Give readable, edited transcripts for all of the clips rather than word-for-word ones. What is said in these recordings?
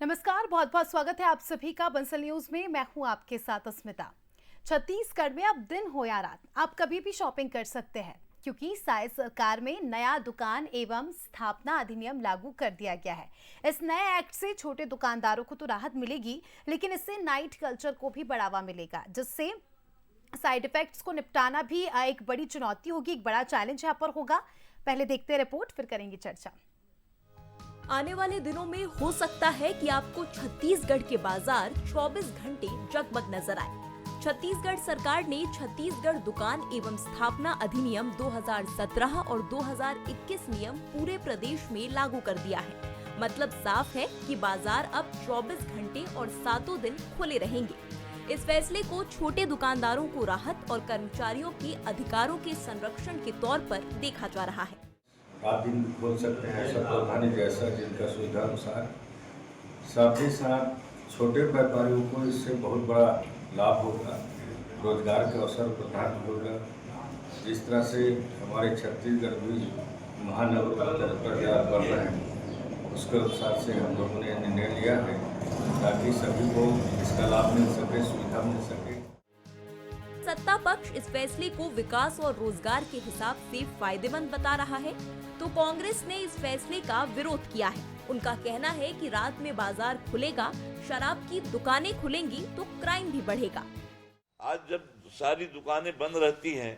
नमस्कार, बहुत बहुत स्वागत है आप सभी का बंसल न्यूज में। मैं हूं आपके साथ अस्मिता। छत्तीसगढ़ में अब दिन हो या रात, आप कभी भी शॉपिंग कर सकते हैं क्योंकि साय सरकार में नया दुकान एवं स्थापना अधिनियम लागू कर दिया गया है। इस नए एक्ट से छोटे दुकानदारों को तो राहत मिलेगी, लेकिन इससे नाइट कल्चर को भी बढ़ावा मिलेगा, जिससे साइड इफेक्ट्स को निपटाना भी एक बड़ी चुनौती होगी, एक बड़ा चैलेंज यहाँ पर होगा। पहले देखते हैं रिपोर्ट, फिर करेंगे चर्चा। आने वाले दिनों में हो सकता है कि आपको छत्तीसगढ़ के बाजार 24 घंटे जगमग नजर आए। छत्तीसगढ़ सरकार ने छत्तीसगढ़ दुकान एवं स्थापना अधिनियम 2017 और 2021 नियम पूरे प्रदेश में लागू कर दिया है। मतलब साफ है कि बाजार अब 24 घंटे और 7 दिन खुले रहेंगे। इस फैसले को छोटे दुकानदारों को राहत और कर्मचारियों के अधिकारों के संरक्षण के तौर पर देखा जा रहा है। रात दिन खोल सकते हैं, सब प्रधानी जैसा जिनका सुविधा अनुसार। साथ ही साथ छोटे व्यापारियों को इससे बहुत बड़ा लाभ होगा, रोजगार के अवसर प्रदान होगा। जिस तरह से हमारे छत्तीसगढ़ भी महानगर पर बढ़ रहे हैं, उसके अनुसार से हम लोगों ने निर्णय लिया है ताकि सभी को इसका लाभ मिल सके, सुविधा मिल सके। सत्ता पक्ष इस फैसले को विकास और रोजगार के हिसाब से फायदेमंद बता रहा है, तो कांग्रेस ने इस फैसले का विरोध किया है। उनका कहना है कि रात में बाजार खुलेगा, शराब की दुकानें खुलेंगी तो क्राइम भी बढ़ेगा। आज जब सारी दुकानें बंद रहती हैं,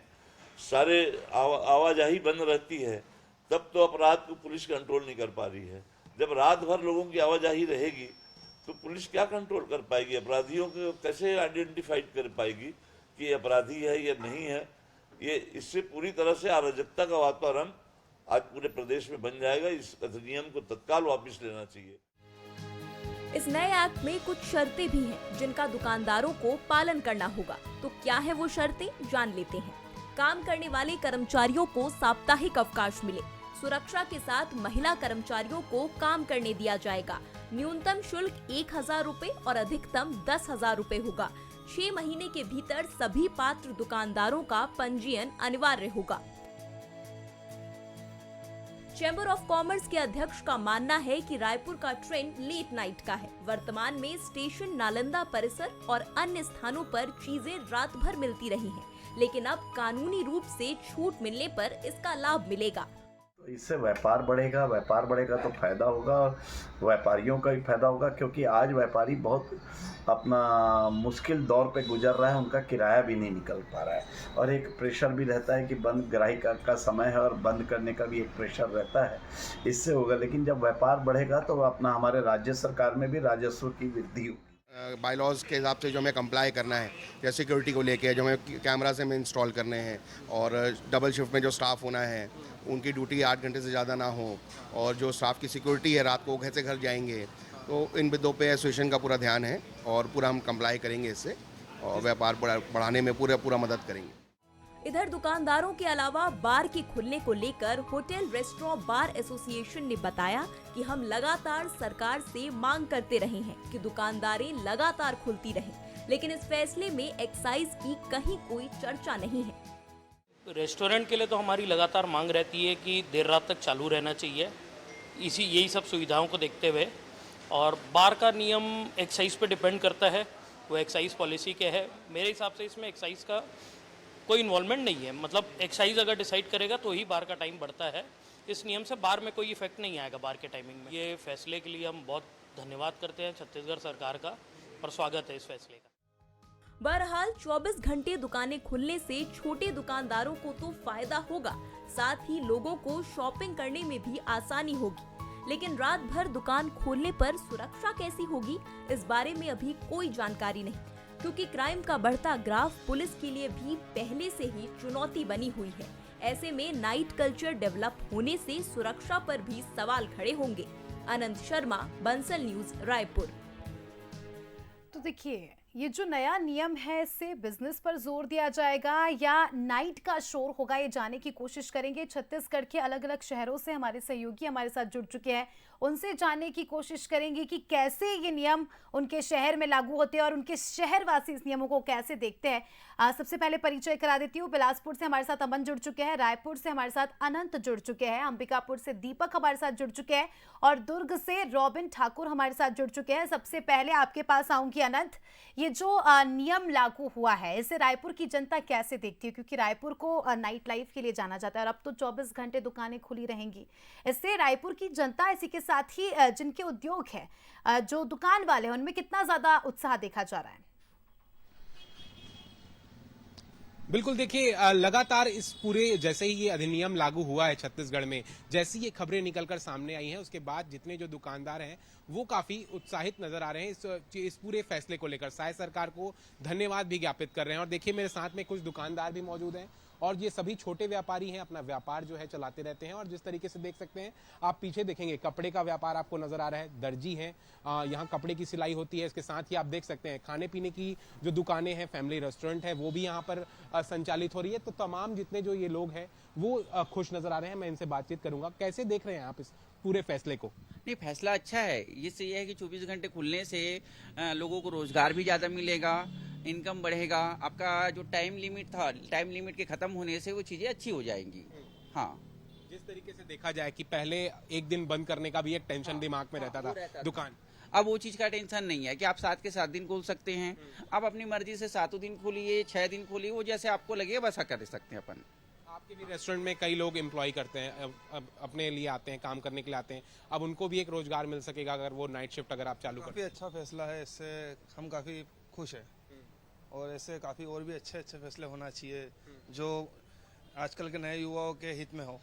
सारे आवाजाही बंद रहती है, तब तो अपराध को पुलिस कंट्रोल नहीं कर पा रही है। जब रात भर लोगों की आवाजाही रहेगी तो पुलिस क्या कंट्रोल कर पाएगी? अपराधियों को कैसे आइडेंटिफाइड कर पाएगी कि ये अपराधी है या नहीं है? ये इससे पूरी तरह से अराजकता का वातावरण आज पूरे प्रदेश में बन जाएगा। इस अधिनियम को तत्काल वापस लेना चाहिए। इस नए एक्ट में कुछ शर्तें भी हैं जिनका दुकानदारों को पालन करना होगा। तो क्या है वो शर्तें, जान लेते हैं। काम करने वाले कर्मचारियों को साप्ताहिक अवकाश मिले, सुरक्षा के साथ महिला कर्मचारियों को काम करने दिया जाएगा। न्यूनतम शुल्क 1000 रुपए और अधिकतम 10,000 रुपए होगा। 6 महीने के भीतर सभी पात्र दुकानदारों का पंजीयन अनिवार्य होगा। चैम्बर ऑफ कॉमर्स के अध्यक्ष का मानना है कि रायपुर का ट्रेंड लेट नाइट का है। वर्तमान में स्टेशन, नालंदा परिसर और अन्य स्थानों पर चीजें रात भर मिलती रही हैं, लेकिन अब कानूनी रूप से छूट मिलने पर इसका लाभ मिलेगा। इससे व्यापार बढ़ेगा तो फायदा होगा, और व्यापारियों का भी फायदा होगा, क्योंकि आज व्यापारी बहुत अपना मुश्किल दौर पे गुजर रहा है। उनका किराया भी नहीं निकल पा रहा है, और एक प्रेशर भी रहता है कि बंद ग्राहक का समय है और बंद करने का भी एक प्रेशर रहता है। इससे होगा, लेकिन जब व्यापार बढ़ेगा तो अपना हमारे राज्य सरकार में भी राजस्व की वृद्धि होगी। बायलॉज के हिसाब से जो हमें कंप्लाई करना है, या सिक्योरिटी को लेके जो हमें कैमरा से हमें इंस्टॉल करने हैं, और डबल शिफ्ट में जो स्टाफ होना है उनकी ड्यूटी 8 घंटे से ज़्यादा ना हो, और जो स्टाफ की सिक्योरिटी है रात को घर से घर जाएंगे, तो इन बिंदुओं पे एसोसिएशन का पूरा ध्यान है और पूरा हम कंप्लाई करेंगे इससे, और व्यापार बढ़ाने में पूरा मदद करेंगे। इधर दुकानदारों के अलावा बार के खुलने को लेकर होटल रेस्टोरेंट बार एसोसिएशन ने बताया कि हम लगातार सरकार से मांग करते रहे हैं कि दुकानदारें लगातार खुलती रहें, लेकिन इस फैसले में एक्साइज की कहीं कोई चर्चा नहीं है। रेस्टोरेंट के लिए तो हमारी लगातार मांग रहती है कि देर रात तक चालू रहना चाहिए, यही सब सुविधाओं को देखते हुए। और बार का नियम एक्साइज पे डिपेंड करता है, वो एक्साइज पॉलिसी के है। मेरे हिसाब से इसमें एक्साइज का कोई इन्वॉल्वमेंट नहीं है, मतलब एक्साइज अगर डिसाइड करेगा तो ही बार का टाइम बढ़ता है। इस नियम से बार में कोई इफेक्ट नहीं आएगा बार के टाइमिंग में। ये फैसले के लिए हम बहुत धन्यवाद करते हैं छत्तीसगढ़ सरकार का, और स्वागत है इस फैसले का। बहरहाल 24 घंटे दुकानें खुलने से छोटे दुकानदारों को तो फायदा होगा, साथ ही लोगों को शॉपिंग करने में भी आसानी होगी। लेकिन रात भर दुकान खोलने पर सुरक्षा कैसी होगी, इस बारे में अभी कोई जानकारी नहीं, क्योंकि क्राइम का बढ़ता ग्राफ पुलिस के लिए भी पहले से ही चुनौती बनी हुई है। ऐसे में नाइट कल्चर डेवलप होने से सुरक्षा पर भी सवाल खड़े होंगे। अनंत शर्मा, बंसल न्यूज, रायपुर। तो देखिए, ये जो नया नियम है, इससे बिजनेस पर जोर दिया जाएगा या नाइट का शोर होगा, ये जानने की कोशिश करेंगे। छत्तीसगढ़ के अलग अलग शहरों से हमारे सहयोगी हमारे साथ जुड़ चुके हैं उनसे जानने की कोशिश करेंगे कि कैसे ये नियम उनके शहर में लागू होते हैं और उनके शहरवासी इस नियमों को कैसे देखते हैं। सबसे पहले परिचय करा देती हूँ। बिलासपुर से हमारे साथ अमन जुड़ चुके हैं, रायपुर से हमारे साथ अनंत जुड़ चुके हैं, अंबिकापुर से दीपक हमारे साथ जुड़ चुके हैं और दुर्ग से रॉबिन ठाकुर हमारे साथ जुड़ चुके हैं। सबसे पहले आपके पास आऊंगी अनंत, ये जो नियम लागू हुआ है इसे रायपुर की जनता कैसे देखती है, क्योंकि रायपुर को नाइट लाइफ के लिए जाना जाता है और अब तो 24 घंटे दुकानें खुली रहेंगी। इससे रायपुर की जनता, इसी के साथ ही जिनके उद्योग है, जो दुकान वाले हैं, उनमें कितना ज्यादा उत्साह देखा जा रहा है? बिल्कुल, देखिए लगातार इस पूरे, जैसे ही ये अधिनियम लागू हुआ है छत्तीसगढ़ में, जैसी ये खबरें निकलकर सामने आई हैं, उसके बाद जितने जो दुकानदार हैं वो काफी उत्साहित नजर आ रहे हैं इस पूरे फैसले को लेकर। शायद सरकार को धन्यवाद भी ज्ञापित कर रहे हैं। और देखिए मेरे साथ में कुछ दुकानदार भी मौजूद हैं और ये सभी छोटे व्यापारी हैं, अपना व्यापार जो है चलाते रहते हैं। और जिस तरीके से देख सकते हैं, आप पीछे देखेंगे कपड़े का व्यापार आपको नजर आ रहा है, दर्जी हैं, यहाँ कपड़े की सिलाई होती है। इसके साथ ही आप देख सकते हैं खाने पीने की जो दुकानें हैं, फैमिली रेस्टोरेंट है, वो भी यहाँ पर संचालित हो रही है। तो तमाम जितने जो ये लोग हैं वो खुश नजर आ रहे हैं। मैं इनसे बातचीत करूंगा। कैसे देख रहे हैं आप इस पूरे फैसले को? नहीं, फैसला अच्छा है। इससे यह है कि 24 घंटे खुलने से लोगों को रोजगार भी ज्यादा मिलेगा, इनकम बढ़ेगा। आपका जो टाइम लिमिट था, टाइम लिमिट के खत्म होने से वो चीजें अच्छी हो जाएंगी। हाँ, जिस तरीके से देखा जाए कि पहले एक दिन बंद करने का भी एक टेंशन दिमाग में रहता था दुकान, अब वो चीज का टेंशन नहीं है कि आप 7 के 7 दिन खोल सकते हैं। आप अपनी मर्जी से 7 दिन खोलिए, 6 दिन खोलिए, वो जैसे आपको लगे वैसा कर सकते हैं अपन। आपके भी रेस्टोरेंट में कई लोग एम्प्लॉय करते हैं, अब अपने लिए आते हैं, काम करने के लिए आते हैं। अब उनको भी एक रोजगार मिल सकेगा अगर वो नाइट शिफ्ट अगर आप चालू काफी अच्छा फैसला है। इससे हम काफी खुश हैं और ऐसे काफी और भी अच्छे अच्छे फैसले होना चाहिए जो आजकल के नए युवाओं के हित में हो।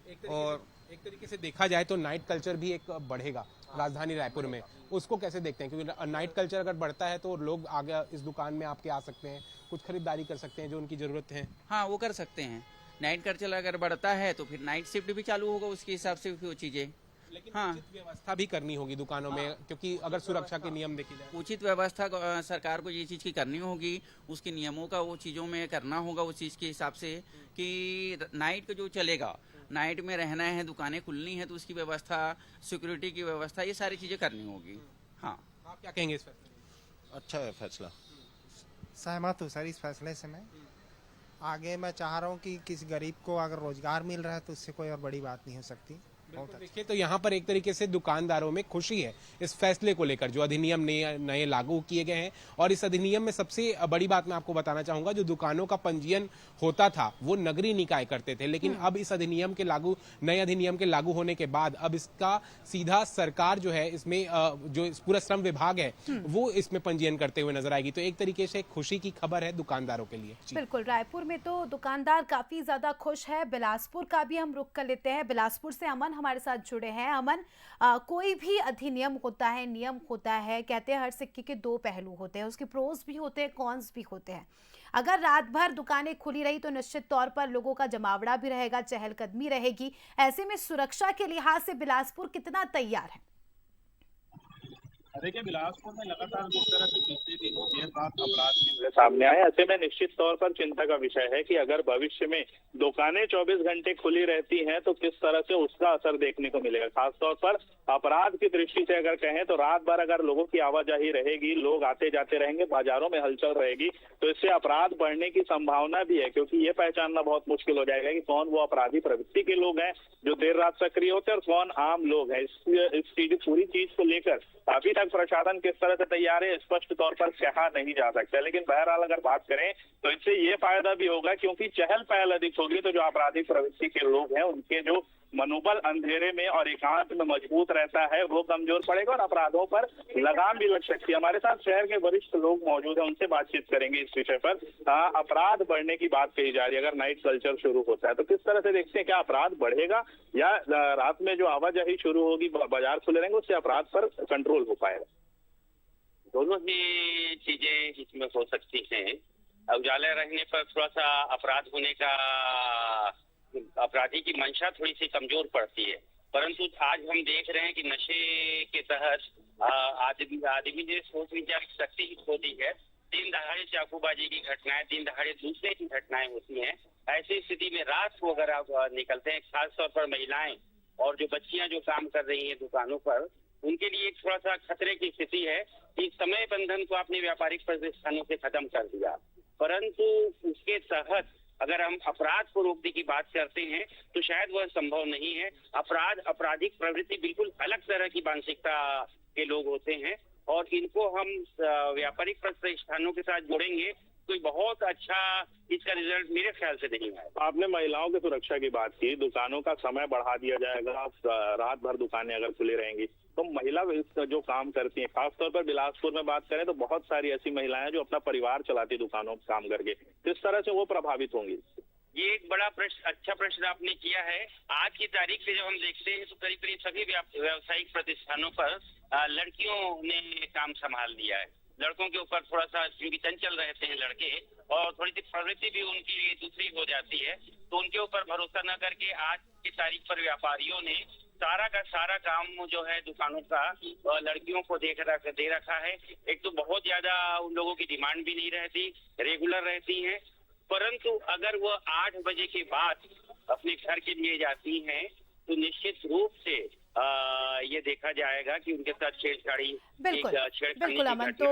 एक तरीके से देखा जाए तो नाइट कल्चर भी एक बढ़ेगा राजधानी रायपुर में। उसको कैसे देखते हैं? क्योंकि नाइट कल्चर अगर बढ़ता है तो लोग आगे इस दुकान में आपके आ सकते हैं, कुछ खरीदारी कर सकते हैं जो उनकी जरूरत है। हाँ, वो कर सकते हैं। नाइट कल्चर अगर बढ़ता है तो फिर नाइट शिफ्ट भी चालू होगा, उसके हिसाब से वो चीजें। लेकिन हाँ, उचित व्यवस्था भी करनी होगी दुकानों में, क्योंकि अगर सुरक्षा के नियम देखी जाए, उचित व्यवस्था सरकार को ये चीज की करनी होगी। उसके नियमों का वो चीजों में करना होगा उस चीज के हिसाब से कि नाइट का जो चलेगा, नाइट में रहना है, दुकानें खुलनी है तो उसकी व्यवस्था, सिक्योरिटी की व्यवस्था, ये सारी चीजें करनी होगी। हाँ, आप क्या कहेंगे इस फैसले? अच्छा है फैसला। सहमत हूँ सर इस फैसले से। मैं आगे मैं चाह रहा हूँ कि किसी गरीब को अगर रोजगार मिल रहा है तो उससे कोई और बड़ी बात नहीं हो सकती। देखिए तो यहाँ पर एक तरीके से दुकानदारों में खुशी है इस फैसले को लेकर, जो अधिनियम नए लागू किए गए हैं। और इस अधिनियम में सबसे बड़ी बात मैं आपको बताना चाहूंगा, जो दुकानों का पंजीयन होता था वो नगरीय निकाय करते थे, लेकिन अब इस अधिनियम के नए अधिनियम के लागू होने के बाद अब इसका सीधा सरकार जो है, इसमें जो पूरा श्रम विभाग है वो इसमें पंजीयन करते हुए नजर आएगी। तो एक तरीके से खुशी की खबर है दुकानदारों के लिए। बिल्कुल, रायपुर में तो दुकानदार काफी ज्यादा खुश है। बिलासपुर का भी हम रुख कर लेते हैं। बिलासपुर से अमन हमारे साथ जुड़े हैं। अमन, कोई भी अधिनियम होता है, नियम होता है, कहते हैं हर सिक्के के 2 पहलू होते हैं, उसके प्रोज भी होते हैं, कॉन्स भी होते हैं। अगर रात भर दुकानें खुली रही तो निश्चित तौर पर लोगों का जमावड़ा भी रहेगा, चहलकदमी रहेगी। ऐसे में सुरक्षा के लिहाज से बिलासपुर कितना तैयार है? देखिए, बिलासपुर में लगातार जिस तरह से पिछले दिनों देर रात अपराध सामने आए, ऐसे में निश्चित तौर पर चिंता का विषय है कि अगर भविष्य में दुकानें 24 घंटे खुली रहती हैं तो किस तरह से उसका असर देखने को मिलेगा। खासतौर पर अपराध की दृष्टि से अगर कहें तो रात भर अगर लोगों की आवाजाही रहेगी, लोग आते जाते रहेंगे, बाजारों में हलचल रहेगी, तो इससे अपराध बढ़ने की संभावना भी है। क्योंकि ये पहचानना बहुत मुश्किल हो जाएगा कि कौन वो अपराधी प्रवृत्ति के लोग हैं जो देर रात सक्रिय होते हैं और कौन आम लोग हैं। इस पूरी चीज को लेकर अभी तक प्रशासन किस तरह से तैयार है स्पष्ट तौर पर कहा नहीं जा सकता। लेकिन बहरहाल अगर बात करें तो इससे ये फायदा भी होगा, क्योंकि चहल पहल अधिक होगी तो जो आपराधिक प्रवृत्ति के लोग हैं उनके जो मनोबल अंधेरे में और एकांत में मजबूत रहता है वो कमजोर पड़ेगा और अपराधों पर लगाम भी लग सकती है। हमारे साथ शहर के वरिष्ठ लोग मौजूद हैं, उनसे बातचीत करेंगे इस विषय पर। अपराध बढ़ने की बात कही जा रही है, अगर नाइट कल्चर शुरू होता है तो किस तरह से देखते हैं, क्या अपराध बढ़ेगा या रात में जो आवाजाही शुरू होगी, बाजार खुले रहेंगे, उससे अपराध पर कंट्रोल हो पाएगा? दोनों ही चीजें इसमें हो सकती हैं। उजाले रहने पर थोड़ा सा अपराध होने का, अपराधी की मंशा थोड़ी सी कमजोर पड़ती है, परंतु आज हम देख रहे हैं कि नशे के तहत आदमी ने सोच विचार की शक्ति खो दी है। दिन दहाड़े चाकूबाजी की घटनाएं, दिन दहाड़े दूसरे की घटनाएं होती हैं। ऐसी स्थिति में रात को अगर आप निकलते हैं, खासतौर पर महिलाएं और जो बच्चियां जो काम कर रही हैं दुकानों पर, उनके लिए एक थोड़ा सा खतरे की स्थिति है कि समय बंधन को आपने व्यापारिक प्रतिष्ठानों से खत्म कर दिया, परंतु उसके तहत अगर हम अपराध को रोकने की बात करते हैं तो शायद वह संभव नहीं है। आपराधिक प्रवृत्ति बिल्कुल अलग तरह की मानसिकता के लोग होते हैं और इनको हम व्यापारिक प्रतिष्ठानों के साथ जोड़ेंगे कोई बहुत अच्छा इसका रिजल्ट मेरे ख्याल से नहीं है। आपने महिलाओं की सुरक्षा की बात की, दुकानों का समय बढ़ा दिया जाएगा, रात भर दुकानें अगर खुली रहेंगी तो महिला जो काम करती हैं, खासतौर पर बिलासपुर में बात करें तो बहुत सारी ऐसी महिलाएं जो अपना परिवार चलाती दुकानों में काम करके, किस तरह से वो प्रभावित होंगी? ये एक बड़ा प्रश्न, अच्छा प्रश्न आपने किया है। आज की तारीख से जब हम देखते हैं तो करीब करीब सभी व्यावसायिक प्रतिष्ठानों पर लड़कियों ने काम संभाल लिया है। लड़कों के ऊपर थोड़ा सा क्योंकि चंचल रहते हैं लड़के और थोड़ी सी प्रवृत्ति भी उनकी दूसरी हो जाती है, तो उनके ऊपर भरोसा न करके आज की तारीख पर व्यापारियों ने सारा का सारा काम जो है दुकानों का लड़कियों को दे रखा है। एक तो बहुत ज्यादा उन लोगों की डिमांड भी नहीं रहती, रेगुलर रहती हैं, परंतु अगर वो 8 बजे के बाद अपने घर के लिए जाती हैं तो निश्चित रूप से ये देखा जाएगा कि उनके साथ छेड़छाड़ी बिल्कुल अमन, तो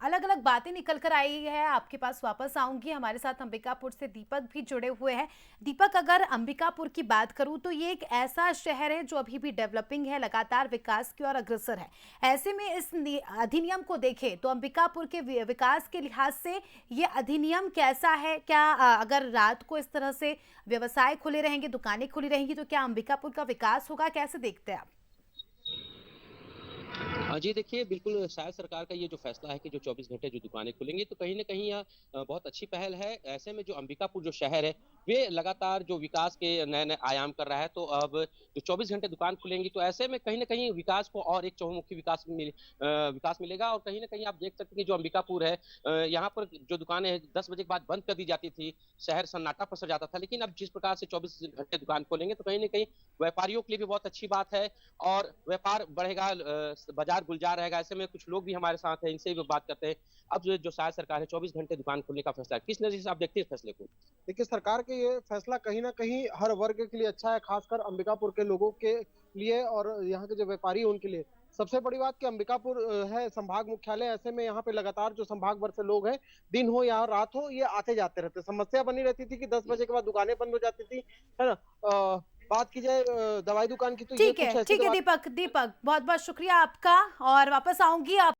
अलग अलग बातें निकल कर आई है। आपके पास वापस आऊंगी। हमारे साथ अंबिकापुर से दीपक भी जुड़े हुए हैं। दीपक, अगर अंबिकापुर की बात करूं तो ये एक ऐसा शहर है जो अभी भी डेवलपिंग है, लगातार विकास की ओर अग्रसर है। ऐसे में इस अधिनियम को देखें तो अंबिकापुर के विकास के लिहाज से ये अधिनियम कैसा है? क्या अगर रात को इस तरह से व्यवसाय खुले रहेंगे, दुकानें खुली रहेंगी तो क्या अंबिकापुर का विकास होगा? कैसे देखते हैं आप? जी देखिए, बिल्कुल शायद सरकार का ये जो फैसला है कि जो 24 घंटे जो दुकानें खुलेंगी तो कहीं न कहीं यह बहुत अच्छी पहल है। ऐसे में जो अंबिकापुर जो शहर है वे लगातार जो विकास के नए-नए आयाम कर रहा है, तो अब जो 24 घंटे दुकान खुलेंगी तो ऐसे में कहीं न कहीं विकास को और एक चहुमुखी विकास मिलेगा। और कहीं न कहीं आप देख सकते हैं कि जो अंबिकापुर है यहाँ पर जो दुकानें 10 बजे के बाद बंद कर दी जाती थी, शहर सन्नाटा पसर जाता था, लेकिन अब जिस प्रकार से 24 घंटे दुकान खोलेंगे तो कहीं न कहीं व्यापारियों के लिए भी बहुत अच्छी बात है और व्यापार बढ़ेगा, बाजार गुलजार रहेगा। ऐसे में कुछ लोग भी हमारे साथ हैं, इनसे भी बात करते हैं। अब जो शायद सरकार है 24 घंटे दुकान खोलने का फैसला है, किस नजरिए से आप देखते हैं फैसले को? देखिए, सरकार के ये फैसला कहीं ना कहीं हर वर्ग के लिए अच्छा है, खासकर अंबिकापुर के लोगों के लिए और यहाँ के जो व्यापारी हैं उनके लिए। सबसे बड़ी बात कि अंबिकापुर है संभाग मुख्यालय, ऐसे में यहाँ पे लगातार जो संभाग भर से लोग हैं, दिन हो या रात हो, ये आते जाते रहते। समस्या बनी रहती थी कि 10 बजे के बाद दुकानें बंद हो जाती थी, है ना। बात की जाए दवाई दुकान की तो ठीक है दीपक, बहुत बहुत शुक्रिया आपका और वापस आऊंगी आप